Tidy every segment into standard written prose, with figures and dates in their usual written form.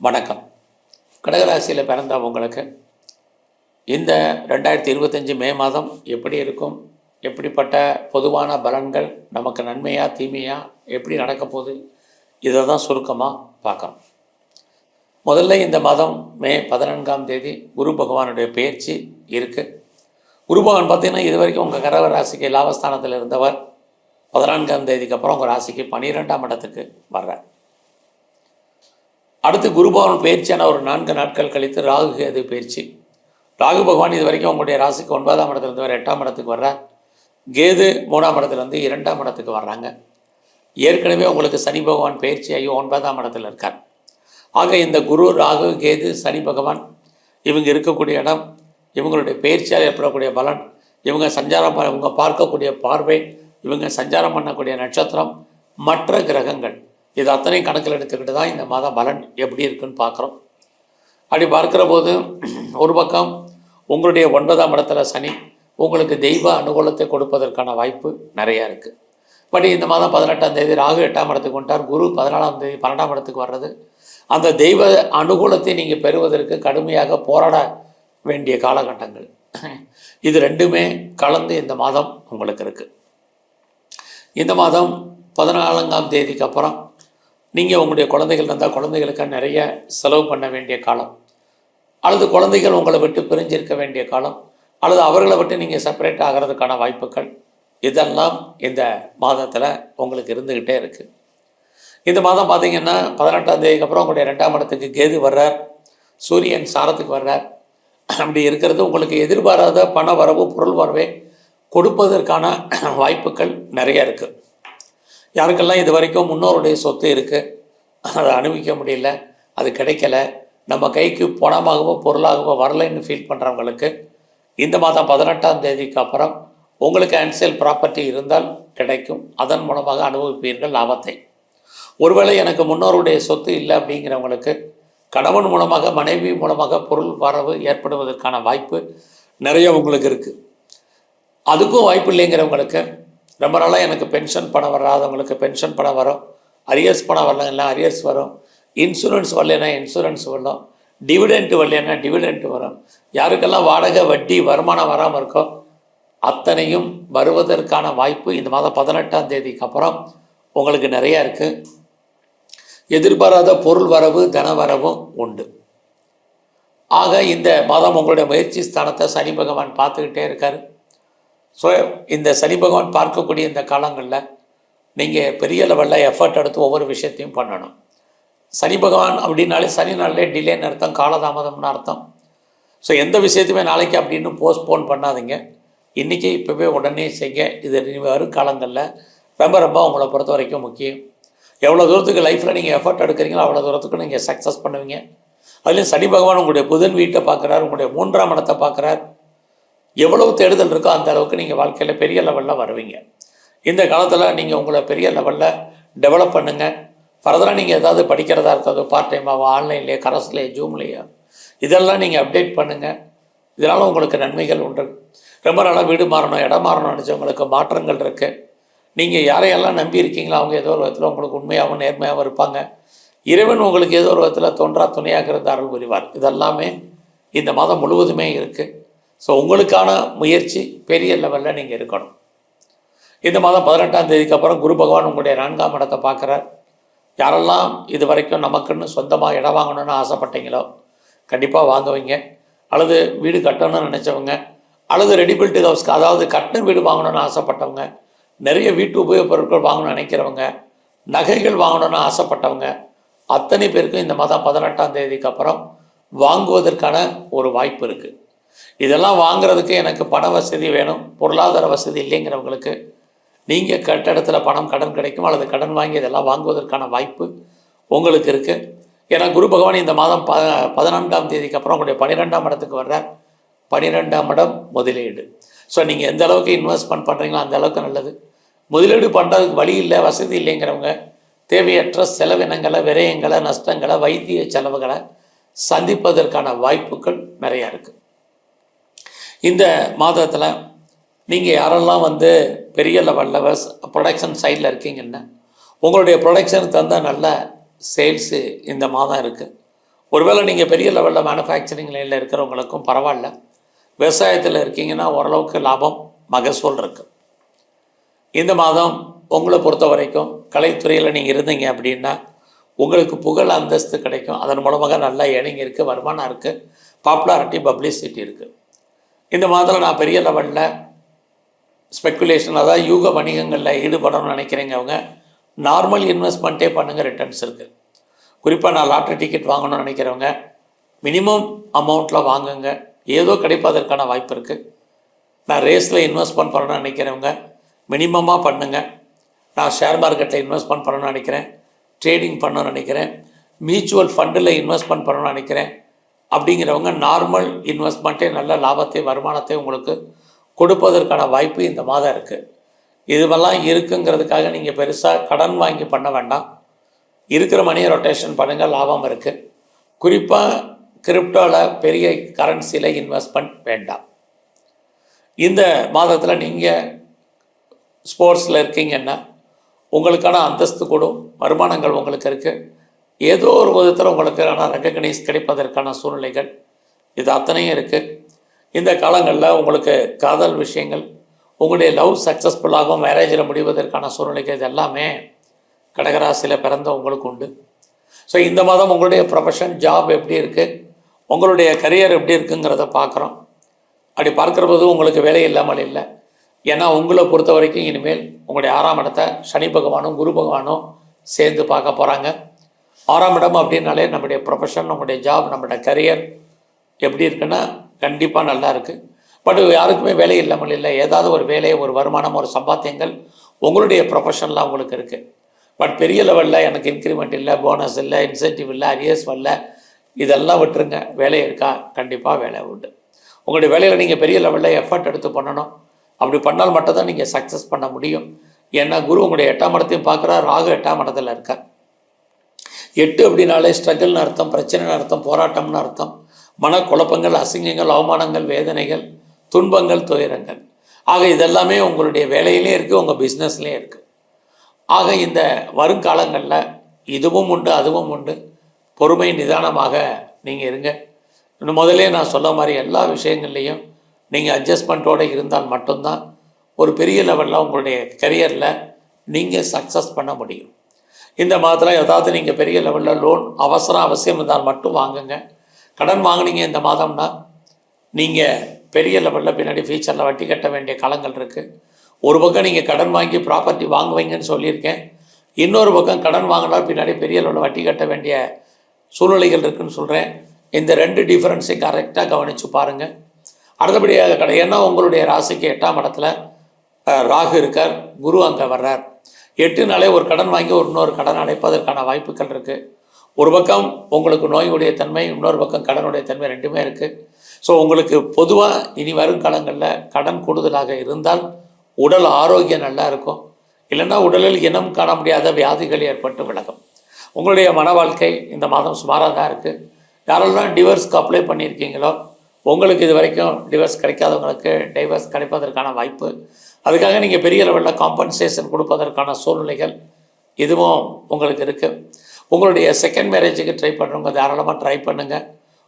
வணக்கம். கடகராசியில் பிறந்த உங்களுக்கு இந்த 2025 மே மாதம் எப்படி இருக்கும், எப்படிப்பட்ட பொதுவான பலன்கள், நமக்கு நன்மையா தீமையா, எப்படி நடக்க போகுது, இதை தான் சுருக்கமாக பார்க்கணும். முதல்ல இந்த மாதம் மே 14ஆம் தேதி குரு பகவானுடைய பெயர்ச்சி இருக்குது. குரு பகவான் பார்த்திங்கன்னா இது வரைக்கும் உங்கள் கடக ராசிக்கு லாபஸ்தானத்தில் இருந்தவர் 14ஆம் தேதிக்கு அப்புறம் உங்கள் ராசிக்கு 12ஆம் இடத்துக்கு வர்றார். அடுத்து குரு பகவான் பயிற்சியான ஒரு 4 நாட்கள் கழித்து ராகு கேது பயிற்சி. ராகு பகவான் இது வரைக்கும் உங்களுடைய ராசிக்கு 9ஆம் இடத்துலேருந்து வர 8ஆம் இடத்துக்கு வர்றார். கேது 3ஆம் இடத்துலேருந்து 2ஆம் இடத்துக்கு வர்றாங்க. ஏற்கனவே உங்களுக்கு சனி பகவான் பயிற்சி ஆகி 9ஆம் இடத்துல இருக்கார். ஆக இந்த குரு, ராகு, கேது, சனி பகவான் இவங்க இருக்கக்கூடிய இடம், இவங்களுடைய பயிற்சியால் ஏற்படக்கூடிய பலன், இவங்க சஞ்சாரம், இவங்க பார்க்கக்கூடிய பார்வை, இவங்க சஞ்சாரம் பண்ணக்கூடிய நட்சத்திரம், மற்ற கிரகங்கள், இது அத்தனையும் கணக்கில் எடுத்துக்கிட்டு தான் இந்த மாதம் பலன் எப்படி இருக்குன்னு பார்க்குறோம். அப்படி பார்க்குற போது ஒரு பக்கம் உங்களுடைய 9ஆம் இடத்துல சனி உங்களுக்கு தெய்வ அனுகூலத்தை கொடுப்பதற்கான வாய்ப்பு நிறையா இருக்குது. பட் இந்த மாதம் 18ஆம் தேதி ராகு 8ஆம் இடத்துக்கு வந்துட்டார். குரு 14ஆம் தேதி 12ஆம் இடத்துக்கு வர்றது அந்த தெய்வ அனுகூலத்தை நீங்கள் பெறுவதற்கு கடுமையாக போராட வேண்டிய காலகட்டங்கள். இது ரெண்டுமே கலந்து இந்த மாதம் உங்களுக்கு இருக்குது. இந்த மாதம் 14ஆம் தேதிக்கு அப்புறம் நீங்கள் உங்களுடைய குழந்தைகள் இருந்தால் குழந்தைகளுக்கு நிறைய செலவு பண்ண வேண்டிய காலம், அல்லது குழந்தைகள் உங்களை விட்டு பிரிஞ்சிருக்க வேண்டிய காலம், அல்லது அவர்களை விட்டு நீங்கள் செப்பரேட் ஆகிறதுக்கான வாய்ப்புகள், இதெல்லாம் இந்த மாதத்தில் உங்களுக்கு இருந்துக்கிட்டே இருக்குது. இந்த மாதம் பார்த்திங்கன்னா 18ஆம் தேதிக்கு அப்புறம் உங்களுடைய 2ஆம் இடத்துக்கு கேது வர்றார், சூரியன் சாரத்துக்கு வர்றார். அப்படி இருக்கிறது உங்களுக்கு எதிர்பாராத பண வரவு, பொருள் வரவே கொடுப்பதற்கான வாய்ப்புகள் நிறைய இருக்குது. யாருக்கெல்லாம் இது வரைக்கும் முன்னோருடைய சொத்து இருக்குது, அதை அனுபவிக்க முடியல, அது கிடைக்கல, நம்ம கைக்கு பணமாகவோ பொருளாகவோ வரலைன்னு ஃபீல் பண்ணுறவங்களுக்கு இந்த மாதம் 18ஆம் தேதிக்கு அப்புறம் உங்களுக்கு ஆன்சியல் ப்ராப்பர்ட்டி இருந்தால் கிடைக்கும். அதன் மூலமாக அனுபவிப்பீர்கள் லாபத்தை. ஒருவேளை எனக்கு முன்னோருடைய சொத்து இல்லை அப்படிங்கிறவங்களுக்கு கணவன் மூலமாக, மனைவி மூலமாக பொருள் வரவு ஏற்படுவதற்கான வாய்ப்பு நிறைய உங்களுக்கு இருக்குது. அதுக்கும் வாய்ப்பு இல்லைங்கிறவங்களுக்கு ரொம்ப நாளாக எனக்கு பென்ஷன் பணம் வராதவங்களுக்கு பென்ஷன் பணம் வரும், அரியர்ஸ் பணம் வரலன்னா அரியர்ஸ் வரும், இன்சூரன்ஸ் வரலைன்னா இன்சூரன்ஸ் வரும், டிவிடெண்ட் வரலைன்னா டிவிடெண்ட் வரும். யாருக்கெல்லாம் வாடகை, வட்டி, வருமானம் வராமல் இருக்கோ அத்தனையும் வருவதற்கான வாய்ப்பு இந்த மாதம் 18ஆம் தேதிக்கு அப்புறம் உங்களுக்கு நிறையா இருக்குது. எதிர்பாராத பொருள் வரவு, தன வரவும் உண்டு. ஆக இந்த மாதம் உங்களுடைய முயற்சி ஸ்தானத்தை சனி பகவான் பார்த்துக்கிட்டே இருக்கார். ஸோ இந்த சனி பகவான் பார்க்கக்கூடிய இந்த காலங்களில் நீங்கள் பெரிய லெவலில் எஃபர்ட் எடுத்து ஒவ்வொரு விஷயத்தையும் பண்ணணும். சனி பகவான் அப்படின்னாலே சனி நாளிலே டிலேன்னு அர்த்தம், காலதாமதம்னு அர்த்தம். ஸோ எந்த விஷயத்தையுமே நாளைக்கு அப்படின்னு போஸ்ட்போன் பண்ணாதீங்க, இன்றைக்கி இப்போவே உடனே செய்ய. இது வரும் காலங்களில் ரொம்ப ரொம்ப உங்களை பொறுத்த வரைக்கும் முக்கியம். எவ்வளோ தூரத்துக்கு லைஃப்பில் நீங்கள் எஃபர்ட் எடுக்கிறீங்களோ அவ்வளோ தூரத்துக்கு நீங்கள் சக்ஸஸ் பண்ணுவீங்க. அதுலேயும் சனி பகவான் உங்களுடைய புதன் வீட்டை பார்க்குறார், உங்களுடைய 3ஆம் இடத்தை பார்க்குறார். எவ்வளவு தேடுதல் இருக்கோ அந்த அளவுக்கு நீங்கள் வாழ்க்கையில் பெரிய லெவலில் வருவீங்க. இந்த காலத்தில் நீங்கள் உங்களை பெரிய லெவலில் டெவலப் பண்ணுங்கள். ஃபர்தராக நீங்கள் ஏதாவது படிக்கிறதா இருக்கிறது, பார்ட் டைமாகவோ, ஆன்லைன்லேயே, கரஸ்லேயே, ஜூம்லேயோ, இதெல்லாம் நீங்கள் அப்டேட் பண்ணுங்கள். இதனால் உங்களுக்கு நன்மைகள் உண்டு. ரொம்ப நாளாக வீடு மாறணும், இடம் மாறணும் நினச்சவங்களுக்கு மாற்றங்கள் இருக்குது. நீங்கள் யாரையெல்லாம் நம்பி இருக்கீங்களோ அவங்க ஏதோ ஒரு விதத்தில் உங்களுக்கு உண்மையாகவும் நேர்மையாகவும் இருப்பாங்க. இறைவன் உங்களுக்கு ஏதோ ஒரு விதத்தில் தோன்றா துணையாக இருந்து அருள் புரிவார். இதெல்லாமே இந்த மாதம் முழுவதுமே இருக்குது. ஸோ உங்களுக்கான முயற்சி பெரிய லெவலில் நீங்கள் இருக்கணும். இந்த மாதம் 18ஆம் தேதிக்கு அப்புறம் குரு பகவான் உங்களுடைய 4ஆம் இடத்தை பார்க்குறார். யாரெல்லாம் இது வரைக்கும் நமக்குன்னு சொந்தமாக இடம் வாங்கணும்னு ஆசைப்பட்டீங்களோ கண்டிப்பாக வாங்குவீங்க. அல்லது வீடு கட்டணும்னு நினச்சவங்க, அல்லது ரெடிபில்ட் ஹவுஸ்க்கு, அதாவது கட்டின வீடு வாங்கணும்னு ஆசைப்பட்டவங்க, நிறைய வீட்டு உபயோகப் பொருட்கள் வாங்கணும்னு நினைக்கிறவங்க, நகைகள் வாங்கணும்னு ஆசைப்பட்டவங்க அத்தனை பேருக்கும் இந்த மாதம் 18ஆம் தேதிக்கு அப்புறம் வாங்குவதற்கான ஒரு வாய்ப்பு இருக்குது. இதெல்லாம் வாங்குறதுக்கு எனக்கு பண வசதி வேணும், பொருளாதார வசதி இல்லைங்கிறவங்களுக்கு நீங்கள் கட்டிடத்தில் பணம் கடன் கிடைக்கும், அல்லது கடன் வாங்கி இதெல்லாம் வாங்குவதற்கான வாய்ப்பு உங்களுக்கு இருக்குது. ஏன்னா குரு பகவான் இந்த மாதம் 14ஆம் தேதிக்கு அப்புறம் உங்களுடைய 12ஆம் இடத்துக்கு வர்றார். 12ஆம் இடம் முதலீடு. ஸோ நீங்கள் எந்த அளவுக்கு இன்வெஸ்ட்மெண்ட் பண்ணுறீங்களோ அந்த அளவுக்கு நல்லது. முதலீடு பண்ணுறதுக்கு வழி இல்லை, வசதி இல்லைங்கிறவங்க தேவையற்ற செலவினங்களை, விரயங்களை, நஷ்டங்களை, வைத்திய செலவுகளை சந்திப்பதற்கான வாய்ப்புகள் நிறையா இருக்குது. இந்த மாதத்தில் நீங்கள் யாரெல்லாம் பெரிய லெவலில் ப்ரொடக்ஷன் சைடில் இருக்கீங்கன்னா உங்களுடைய ப்ரொடக்ஷனுக்கு தந்தால் நல்ல சேல்ஸு இந்த மாதம் இருக்குது. ஒருவேளை நீங்கள் பெரிய லெவலில் மேனுஃபேக்சரிங் லைனில் இருக்கிறவங்களுக்கும் பரவாயில்ல. விவசாயத்தில் இருக்கீங்கன்னா ஓரளவுக்கு லாபம் மகசூல் இருக்குது. இந்த மாதம் உங்களை பொறுத்த வரைக்கும் கலைத்துறையில் நீங்கள் இருந்தீங்க அப்படின்னா உங்களுக்கு புகழ் அந்தஸ்து கிடைக்கும். அதன் மூலமாக நல்ல ஏர்னிங் இருக்குது, வருமானம் இருக்குது, பாப்புலாரிட்டி, பப்ளிசிட்டி இருக்குது. இந்த மாதத்தில் நான் பெரிய லெவலில் ஸ்பெக்குலேஷன், அதாவது யூக வணிகங்களில் ஈடுபடணும்னு நினைக்கிறீங்க அவங்க நார்மல் இன்வெஸ்ட்மெண்ட்டே பண்ணுங்கள், ரிட்டர்ன்ஸ் இருக்குது. குறிப்பாக நான் லாட்ரி டிக்கெட் வாங்கணும்னு நினைக்கிறவங்க மினிமம் அமௌண்ட்டில் வாங்குங்க, ஏதோ கிடைப்பதற்கான வாய்ப்பு இருக்குது. நான் ரேஸில் இன்வெஸ்ட்மெண்ட் பண்ணணும்னு நினைக்கிறவங்க மினிமமாக பண்ணுங்கள். நான் ஷேர் மார்க்கெட்டில் இன்வெஸ்ட்மெண்ட் பண்ணணும்னு நினைக்கிறேன், ட்ரேடிங் பண்ணணும்னு நினைக்கிறேன், மியூச்சுவல் ஃபண்டில் இன்வெஸ்ட்மெண்ட் பண்ணணும்னு நினைக்கிறேன் அப்படிங்கிறவங்க நார்மல் இன்வெஸ்ட்மெண்ட்டே நல்ல லாபத்தை, வருமானத்தை உங்களுக்கு கொடுப்பதற்கான வாய்ப்பு இந்த மாதம் இருக்குது. இதுவெல்லாம் இருக்குங்கிறதுக்காக நீங்கள் பெருசாக கடன் வாங்கி பண்ண வேண்டாம். இருக்கிற மணியை ரொட்டேஷன் பண்ணுங்கள், லாபம் இருக்குது. குறிப்பாக கிரிப்டோவில் பெரிய கரன்சியில் இன்வெஸ்ட்மெண்ட் வேண்டாம். இந்த மாதத்தில் நீங்கள் ஸ்போர்ட்ஸில் இருக்கீங்கன்னா உங்களுக்கான அந்தஸ்து கூடும், வருமானங்கள் உங்களுக்கு இருக்குது. ஏதோ ஒரு விதத்தில் உங்களுக்கான ரெக்கக்னைஸ் கிடைப்பதற்கான சூழ்நிலைகள் இது அத்தனையும் இருக்குது. இந்த காலங்களில் உங்களுக்கு காதல் விஷயங்கள், உங்களுடைய லவ் சக்ஸஸ்ஃபுல்லாகவும் மேரேஜில் முடிவதற்கான சூழ்நிலைகள் இது எல்லாமே கடகராசியில் பிறந்த உங்களுக்கு உண்டு. ஸோ இந்த மாதம் உங்களுடைய ப்ரொஃபஷன், ஜாப் எப்படி இருக்குது, உங்களுடைய கரியர் எப்படி இருக்குங்கிறத பார்க்குறோம். அப்படி பார்க்குற போது உங்களுக்கு வேலை இல்லாமல் இல்லை. ஏன்னா உங்களை பொறுத்த வரைக்கும் இனிமேல் உங்களுடைய 6ஆம் இடத்தை சனி பகவானும் குரு பகவானும் சேர்ந்து பார்க்க போகிறாங்க. 6ஆம் இடம் அப்படின்னாலே நம்முடைய ப்ரொஃபஷன், நம்முடைய ஜாப், நம்மளுடைய கரியர் எப்படி இருக்குன்னா கண்டிப்பாக நல்லா இருக்குது. பட் யாருக்குமே வேலை இல்லாமல் இல்லை. ஏதாவது ஒரு வேலை, ஒரு வருமானம், ஒரு சம்பாத்தியங்கள் உங்களுடைய ப்ரொஃபஷனில் உங்களுக்கு இருக்குது. பட் பெரிய லெவலில் எனக்கு இன்க்ரிமெண்ட் இல்லை, போனஸ் இல்லை, இன்சென்டிவ் இல்லை, அரியர்ஸ் வரல, இதெல்லாம் விட்டுருங்க. வேலை இருக்கா? கண்டிப்பாக வேலை உண்டு. உங்களுடைய வேலையில் நீங்கள் பெரிய லெவலில் எஃபர்ட் எடுத்து பண்ணணும். அப்படி பண்ணால் மட்டும்தான் நீங்கள் சக்ஸஸ் பண்ண முடியும். ஏன்னா குரு உங்களுடைய 8ஆம் இடத்தையும் பார்க்குறார், ராகு 8ஆம் இடத்துல இருக்கார். 8 அப்படின்னாலே ஸ்ட்ரகிள்னு அர்த்தம், பிரச்சனைன்னு அர்த்தம், போராட்டம்னு அர்த்தம், மனக்குழப்பங்கள், அசிங்கங்கள், அவமானங்கள், வேதனைகள், துன்பங்கள், துயரங்கள். ஆக இதெல்லாமே உங்களுடைய வேலையிலே இருக்குது, உங்கள் பிஸ்னஸ்லேயே இருக்குது. ஆக இந்த வருங்காலங்களில் இதுவும் உண்டு, அதுவும் உண்டு. பொறுமை, நிதானமாக நீங்கள் இருங்க. இன்னும் முதலே நான் சொல்ல மாதிரி எல்லா விஷயங்கள்லேயும் நீங்கள் அட்ஜஸ்ட்மெண்ட்டோடு இருந்தால் மட்டும்தான் ஒரு பெரிய லெவலில் உங்களுடைய கரியரில் நீங்கள் சக்ஸஸ் பண்ண முடியும். இந்த மாதத்தில் ஏதாவது நீங்கள் பெரிய லெவலில் லோன் அவசியம் இருந்தால் மட்டும் வாங்குங்க. கடன் வாங்கினீங்க இந்த மாதம்னா நீங்கள் பெரிய லெவலில் பின்னாடி ஃபியூச்சரில் வட்டி கட்ட வேண்டிய காலங்கள் இருக்குது. ஒரு பக்கம் நீங்கள் கடன் வாங்கி ப்ராப்பர்ட்டி வாங்குவீங்கன்னு சொல்லியிருக்கேன். இன்னொரு பக்கம் கடன் வாங்கினால் பின்னாடி பெரிய லெவலில் வட்டி கட்ட வேண்டிய சூழ்நிலைகள் இருக்குதுன்னு சொல்கிறேன். இந்த 2 டிஃப்ரென்ஸையும் கரெக்டாக கவனித்து பாருங்கள். அடுத்தபடியாக ஏன்னா உங்களுடைய ராசிக்கு 8ஆம் இடத்துல ராகு இருக்கார், குரு அங்கே வர்றார். 8 ஒரு கடன் வாங்கி இன்னொரு கடன் அடைப்பதற்கான வாய்ப்புகள் இருக்குது. ஒரு பக்கம் உங்களுக்கு நோயுடைய தன்மை, இன்னொரு பக்கம் கடனுடைய தன்மை, ரெண்டுமே இருக்குது. ஸோ உங்களுக்கு பொதுவாக இனி வரும் காலங்களில் கடன் கூடுதலாக இருந்தால் உடல் ஆரோக்கியம் நல்லா இருக்கும். இல்லைன்னா உடலில் இனம் காண முடியாத வியாதிகள் ஏற்பட்டு விலகும். உங்களுடைய மன வாழ்க்கை இந்த மாதம் சுமாராக தான் இருக்குது. யாரெல்லாம் டிவோர்ஸ்க்கு அப்ளை பண்ணியிருக்கீங்களோ உங்களுக்கு இது வரைக்கும் டிவோர்ஸ் கிடைக்காதவங்களுக்கு டைவர்ஸ் கிடைப்பதற்கான வாய்ப்பு. அதுக்காக நீங்கள் பெரிய லெவலில் காம்பன்சேஷன் கொடுப்பதற்கான சூழ்நிலைகள் இதுவும் உங்களுக்கு இருக்குது. உங்களுடைய செகண்ட் மேரேஜுக்கு ட்ரை பண்ணுறவங்க தாராளமாக ட்ரை பண்ணுங்கள்.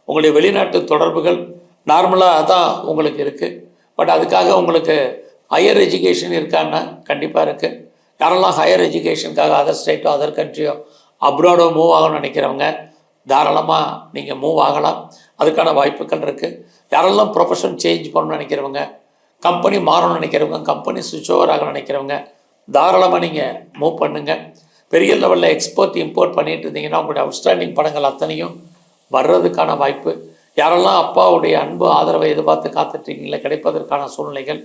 உங்களுடைய வெளிநாட்டு தொடர்புகள் நார்மலாக தான் உங்களுக்கு இருக்குது. பட் அதுக்காக உங்களுக்கு ஹையர் எஜுகேஷன் இருக்கான்னா கண்டிப்பாக இருக்குது. யாரெல்லாம் ஹையர் எஜுகேஷனுக்காக அதர் ஸ்டேட்டோ அதர் கண்ட்ரியோ அப்ராடோ மூவ் ஆகணும்னு நினைக்கிறவங்க தாராளமாக நீங்கள் மூவ் ஆகலாம். அதுக்கான வாய்ப்புகள் இருக்குது. யாரெல்லாம் ப்ரொஃபஷன் சேஞ்ச் பண்ணணும்னு நினைக்கிறவங்க, கம்பெனி மாறணும்னு நினைக்கிறவங்க, கம்பெனி சுவிட்ச் ஓவர் ஆகணும்னு நினைக்கிறவங்க தாராளமாக நீங்கள் மூவ் பண்ணுங்கள். பெரிய லெவலில் எக்ஸ்போர்ட் இம்போர்ட் பண்ணிகிட்டு இருந்தீங்கன்னா உங்களுடைய அவுட்ஸ்டாண்டிங் படங்கள் அத்தனையும் வர்றதுக்கான வாய்ப்பு. யாரெல்லாம் அப்பாவுடைய அன்பு ஆதரவை எதிர்பார்த்து காத்துட்ருக்கீங்களே கிடைப்பதற்கான சூழ்நிலைகள்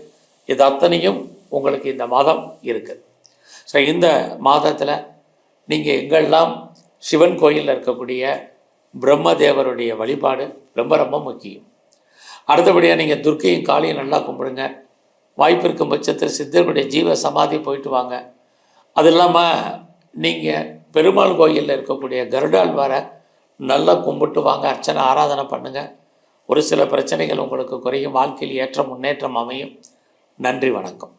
இது அத்தனையும் உங்களுக்கு இந்த மாதம் இருக்குது. ஸோ இந்த மாதத்தில் நீங்கள் எங்கெல்லாம் சிவன் கோயிலில் இருக்கக்கூடிய பிரம்மதேவருடைய வழிபாடு ரொம்ப ரொம்ப முக்கியம். அடுத்தபடியாக நீங்கள் துர்க்கையும் காளியும் நல்லா கும்பிடுங்க. வாய்ப்பு இருக்கும் பட்சத்தில் சித்தர்களுடைய ஜீவ சமாதி போயிட்டு வாங்க. அது இல்லாமல் நீங்கள் பெருமாள் கோயிலில் இருக்கக்கூடிய கருடாழ்வாரை நல்லா கும்பிட்டு வாங்க, அர்ச்சனை ஆராதனை பண்ணுங்கள். ஒரு சில பிரச்சனைகள் உங்களுக்கு குறையும், வாழ்க்கையில் ஏற்ற முன்னேற்றம் அமையும். நன்றி, வணக்கம்.